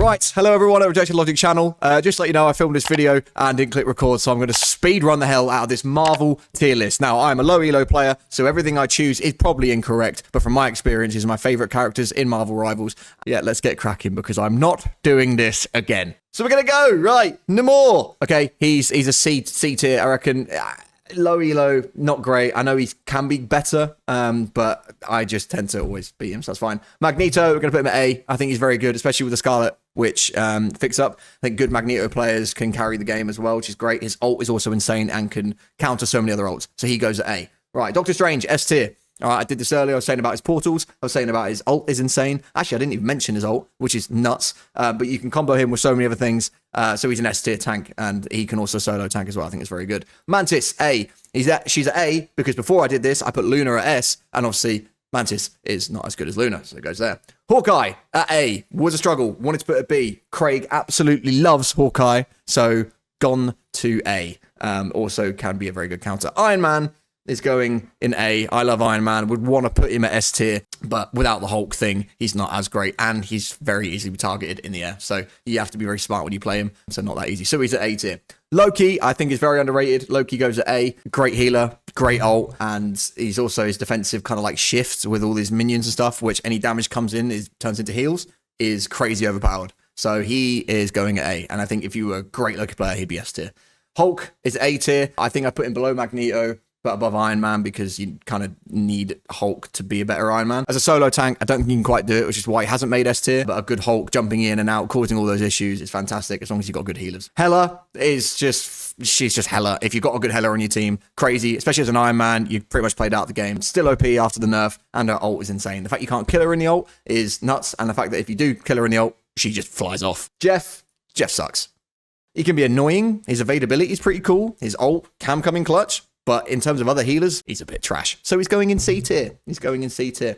Right, hello everyone at Rejected Logic channel. Just to let you know, I filmed this video and didn't click record, so I'm going to speed run the hell out of this Marvel tier list. Now, I'm a low elo player, so everything I choose is probably incorrect, but from my experience, these are my favorite characters in Marvel Rivals. Yeah, let's get cracking because I'm not doing this again. So we're going to go, right, Namor. Okay, he's a C tier, I reckon. Low elo, not great. I know he can be better, but I just tend to always beat him, so that's fine. Magneto, we're going to put him at A. I think he's very good, especially with the Scarlet, which fix up. I think good Magneto players can carry the game as well, which is great. His ult is also insane and can counter so many other ults, so he goes at A. Right, Doctor Strange, S tier. All right, I did this earlier. I was saying about his portals. I was saying about his ult is insane. Actually, I didn't even mention his ult, which is nuts. But you can combo him with so many other things. So he's an S tier tank, and he can also solo tank as well. I think it's very good. Mantis, A. She's at A because before I did this, I put Luna at S, and obviously Mantis is not as good as Luna, so it goes there. Hawkeye at A. Was a struggle. Wanted to put a B. Craig absolutely loves Hawkeye, so gone to A. Also can be a very good counter. Iron Man is going in A. I love Iron Man. Would want to put him at S tier, but without the Hulk thing, he's not as great, and he's very easily targeted in the air. So you have to be very smart when you play him. So not that easy. So he's at A tier. Loki, I think, is very underrated. Loki goes at A. Great healer, great ult, and he's also his defensive kind of like shifts with all these minions and stuff, which any damage comes in turns into heals, is crazy overpowered. So he is going at A. And I think if you were a great Loki player, he'd be S tier. Hulk is A tier. I think I put him below Magneto, but above Iron Man because you kind of need Hulk to be a better Iron Man. As a solo tank, I don't think you can quite do it, which is why he hasn't made S tier, but a good Hulk jumping in and out, causing all those issues is fantastic as long as you've got good healers. Hela is she's just Hela. If you've got a good Hela on your team, crazy, especially as an Iron Man, you've pretty much played out the game. Still OP after the nerf, and her ult is insane. The fact you can't kill her in the ult is nuts, and the fact that if you do kill her in the ult, she just flies off. Jeff sucks. He can be annoying. His evadability is pretty cool. His ult can come in clutch. But in terms of other healers, he's a bit trash. So he's going in C tier.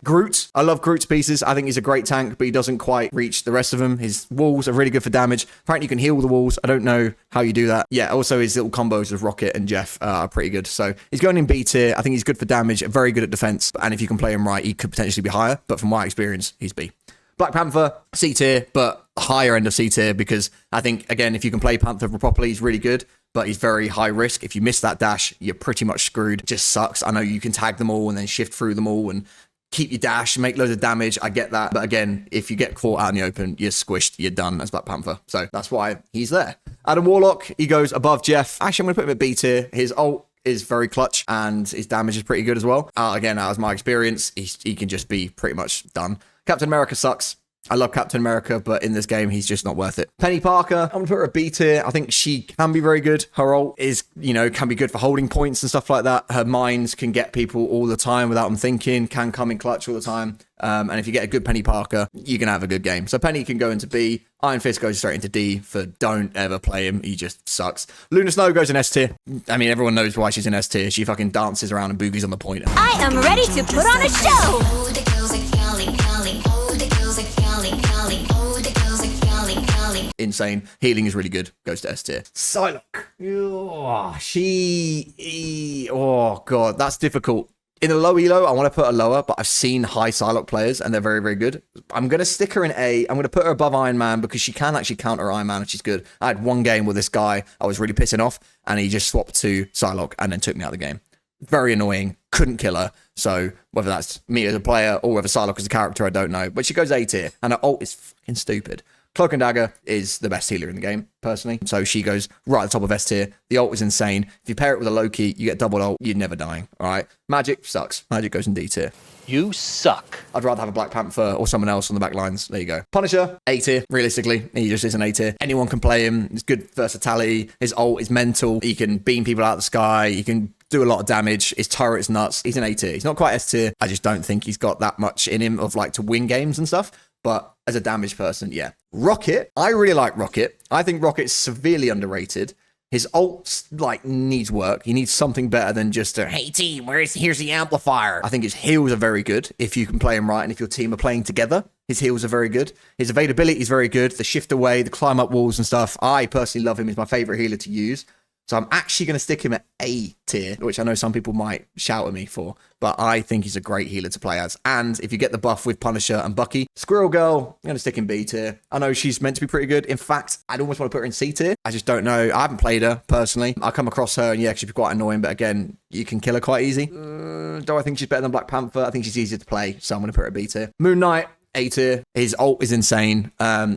Groot. I love Groot's pieces. I think he's a great tank, but he doesn't quite reach the rest of them. His walls are really good for damage. Apparently you can heal the walls. I don't know how you do that. Yeah, also his little combos with Rocket and Jeff are pretty good. So he's going in B tier. I think he's good for damage, very good at defense. And if you can play him right, he could potentially be higher. But from my experience, he's B. Black Panther, C tier, but higher end of C tier because I think, again, if you can play Panther properly, he's really good. But he's very high risk. If you miss that dash, you're pretty much screwed. It just sucks. I know you can tag them all and then shift through them all and keep your dash, make loads of damage. I get that. But again, if you get caught out in the open, you're squished, you're done as Black Panther. So that's why he's there. Adam Warlock, he goes above Jeff. Actually, I'm going to put him at B tier. His ult is very clutch and his damage is pretty good as well. Again, out of my experience, he can just be pretty much done. Captain America sucks. I love Captain America, but in this game, he's just not worth it. Penny Parker, I'm going to put her at B tier. I think she can be very good. Her ult is, can be good for holding points and stuff like that. Her mines can get people all the time without them thinking, can come in clutch all the time. And if you get a good Penny Parker, you can have a good game. So Penny can go into B. Iron Fist goes straight into D for don't ever play him. He just sucks. Luna Snow goes in S tier. I mean, everyone knows why she's in S tier. She fucking dances around and boogies on the point. I am ready to put on a show. Insane. Healing is really good. Goes to S tier. Psylocke. Oh, God, that's difficult. In the low elo, I want to put her lower, but I've seen high Psylocke players, and they're very, very good. I'm going to stick her in A. I'm going to put her above Iron Man because she can actually counter Iron Man, and she's good. I had one game with this guy I was really pissing off, and he just swapped to Psylocke and then took me out of the game. Very annoying. Couldn't kill her. So whether that's me as a player or whether Psylocke as a character, I don't know. But she goes A tier, and her ult is fucking stupid. Cloak and Dagger is the best healer in the game, personally. So she goes right at the top of S tier. The ult is insane. If you pair it with a Loki, you get double ult. You're never dying, all right? Magic sucks. Magic goes in D tier. You suck. I'd rather have a Black Panther or someone else on the back lines. There you go. Punisher, A tier. Realistically, he just is an A tier. Anyone can play him. He's good versatility. His ult is mental. He can beam people out of the sky. He can do a lot of damage. His turret's nuts. He's an A tier. He's not quite S tier. I just don't think he's got that much in him of like to win games and stuff. But as a damage person, yeah. Rocket, I really like Rocket. I think Rocket's severely underrated. His ult, needs work. He needs something better than just a, hey team, here's the amplifier. I think his heals are very good if you can play him right and if your team are playing together. His heals are very good. His availability is very good. The shift away, the climb up walls and stuff. I personally love him. He's my favorite healer to use. So I'm actually going to stick him at A tier, which I know some people might shout at me for, but I think he's a great healer to play as. And if you get the buff with Punisher and Bucky, Squirrel Girl, I'm going to stick in B tier. I know she's meant to be pretty good. In fact, I'd almost want to put her in C tier. I just don't know. I haven't played her personally. I come across her and yeah, she'd be quite annoying, but again, you can kill her quite easy. Do I think she's better than Black Panther? I think she's easier to play, so I'm going to put her at B tier. Moon Knight, A tier. His ult is insane.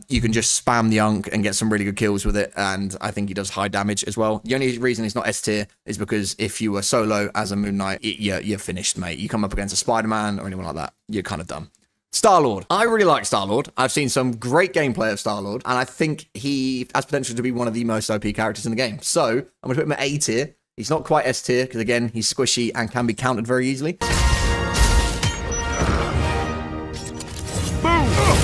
You can just spam the Unk and get some really good kills with it, and I think he does high damage as well. The only reason he's not S tier is because if you were solo as a Moon Knight, you're finished, mate. You come up against a Spider-Man or anyone like that, you're kind of done. Star-Lord. I really like Star-Lord. I've seen some great gameplay of Star-Lord, and I think he has potential to be one of the most OP characters in the game. So I'm going to put him at A tier. He's not quite S tier because, again, he's squishy and can be countered very easily.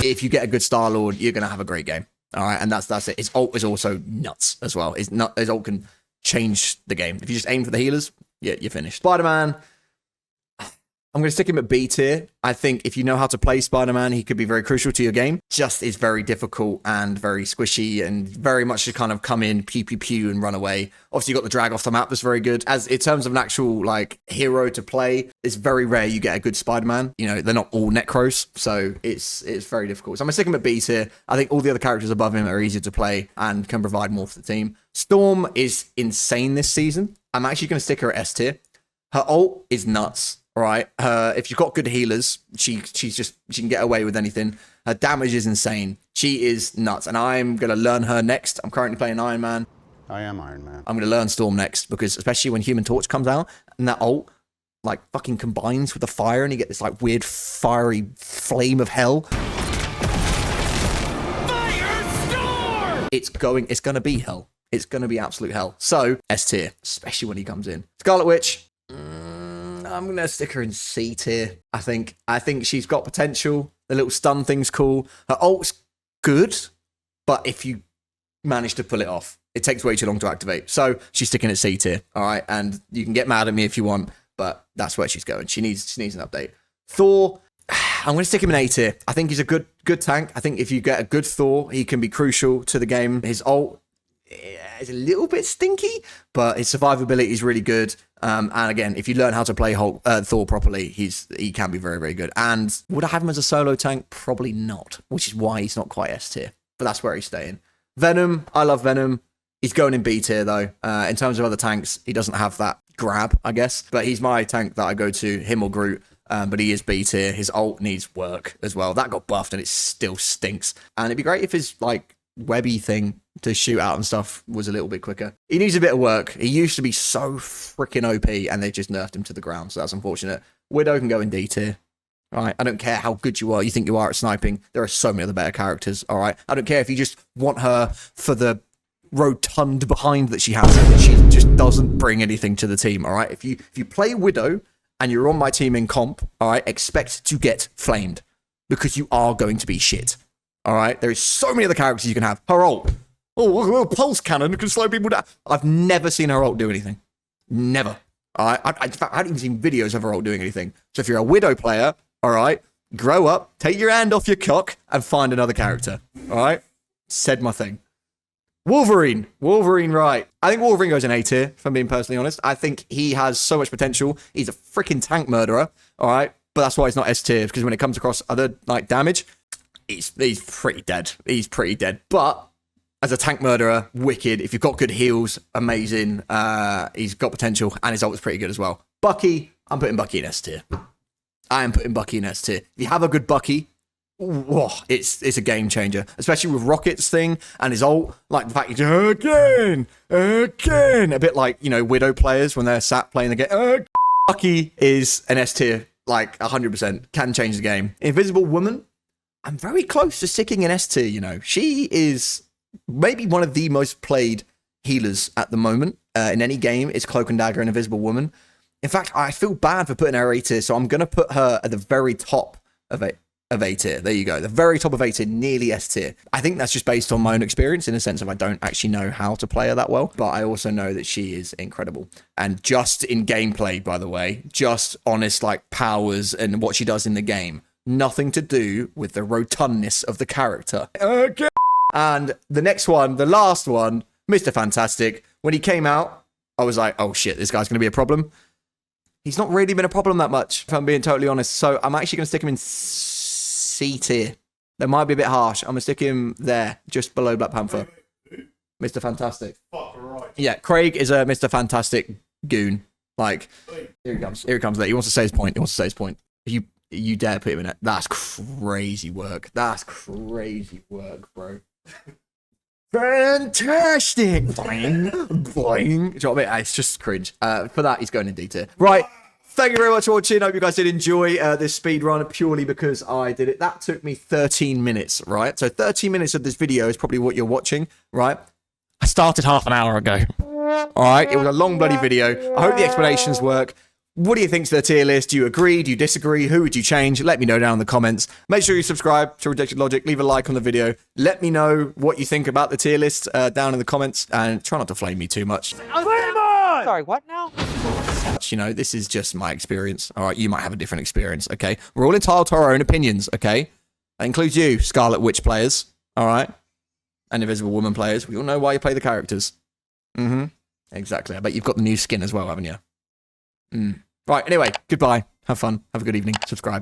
If you get a good Star-Lord, you're going to have a great game. All right, and that's it. His ult is also nuts as well. His ult can change the game. If you just aim for the healers, yeah, you're finished. Spider-Man, I'm going to stick him at B tier. I think if you know how to play Spider-Man, he could be very crucial to your game. Just is very difficult and very squishy and very much to kind of come in, pew, pew, pew, and run away. Obviously, you got the drag off the map that's very good. As in terms of an actual, like, hero to play, it's very rare you get a good Spider-Man. You know, they're not all Necros, so it's very difficult. So I'm going to stick him at B tier. I think all the other characters above him are easier to play and can provide more for the team. Storm is insane this season. I'm actually going to stick her at S tier. Her ult is nuts. Right, if you've got good healers, she can get away with anything. Her damage is insane. She is nuts, and I'm gonna learn her next. I'm currently playing Iron Man. I am Iron Man. I'm gonna learn Storm next because especially when Human Torch comes out and that ult like fucking combines with the fire, and you get this like weird fiery flame of hell. Firestorm! It's gonna be hell. It's gonna be absolute hell. So S tier, especially when he comes in. Scarlet Witch. I'm going to stick her in C tier, I think. I think she's got potential. The little stun thing's cool. Her ult's good, but if you manage to pull it off, it takes way too long to activate. So she's sticking at C tier, all right? And you can get mad at me if you want, but that's where she's going. She needs an update. Thor, I'm going to stick him in A tier. I think he's a good tank. I think if you get a good Thor, he can be crucial to the game. His ult is a little bit stinky, but his survivability is really good. And again, if you learn how to play Thor properly, he can be very, very good. And would I have him as a solo tank? Probably not, which is why he's not quite S tier. But that's where he's staying. Venom, I love Venom. He's going in B tier though. In terms of other tanks, he doesn't have that grab, I guess. But he's my tank that I go to, him or Groot. But he is B tier. His ult needs work as well. That got buffed and it still stinks. And it'd be great if his like webby thing to shoot out and stuff was a little bit quicker. He needs a bit of work. He used to be so freaking OP and they just nerfed him to the ground, so that's unfortunate. Widow can go in D tier. All right, I don't care how good you think you are at sniping. There are so many other better characters, all right? I don't care if you just want her for the rotund behind that she has. She just doesn't bring anything to the team, all right? If you play Widow and you're on my team in comp, all right, expect to get flamed because you are going to be shit. All right, there is so many other characters you can have. Her ult. Oh, a pulse cannon can slow people down. I've never seen her ult do anything. Never. All right, in fact, I haven't even seen videos of her ult doing anything. So if you're a Widow player, all right, grow up, take your hand off your cock, and find another character. All right, said my thing. Wolverine, right. I think Wolverine goes in A tier, if I'm being personally honest. I think he has so much potential. He's a freaking tank murderer, all right? But that's why he's not S tier, because when it comes across other like damage, he's pretty dead. He's pretty dead. But as a tank murderer, wicked. If you've got good heals, amazing. He's got potential, and his ult is pretty good as well. Bucky, I'm putting Bucky in S tier. I am putting Bucky in S tier. If you have a good Bucky, whoa, it's a game changer, especially with Rocket's thing and his ult. Like the fact he's again, a bit like, you know, Widow players when they're sat playing the game. Bucky is an S tier, like 100%. Can change the game. Invisible Woman, I'm very close to sticking in S tier, you know. She is maybe one of the most played healers at the moment in any game. It's Cloak and Dagger and Invisible Woman. In fact, I feel bad for putting her A tier, so I'm going to put her at the very top of A tier. There you go. The very top of A tier, nearly S tier. I think that's just based on my own experience in a sense of I don't actually know how to play her that well, but I also know that she is incredible. And just in gameplay, by the way, just honest like powers and what she does in the game, nothing to do with the rotundness of the character. Okay. And the next one, the last one, Mr. Fantastic, when he came out, I was like, oh shit, this guy's going to be a problem. He's not really been a problem that much, if I'm being totally honest. So I'm actually going to stick him in C tier. That might be a bit harsh. I'm going to stick him there, just below Black Panther. Mr. Fantastic. Yeah, Craig is a Mr. Fantastic goon. Like, here he comes. Here he comes there. He wants to say his point. He wants to say his point. You dare put him in it. That's crazy work. That's crazy work, bro. Fantastic! Boing, boing. Do you know what I mean? It's just cringe. For that, he's going in D tier. Right. Thank you very much for watching. Hope you guys did enjoy this speed run purely because I did it. That took me 13 minutes, right? So 13 minutes of this video is probably what you're watching, right? I started half an hour ago. All right. It was a long bloody video. I hope the explanations work. What do you think to the tier list? Do you agree? Do you disagree? Who would you change? Let me know down in the comments. Make sure you subscribe to Rejected Logic. Leave a like on the video. Let me know what you think about the tier list down in the comments. And try not to flame me too much. Flame on! Sorry, what now? You know, this is just my experience. All right, you might have a different experience, okay? We're all entitled to our own opinions, okay? That includes you, Scarlet Witch players, all right? And Invisible Woman players. We all know why you play the characters. Mm-hmm. Exactly. I bet you've got the new skin as well, haven't you? Right, anyway, goodbye. Have fun. Have a good evening. Subscribe.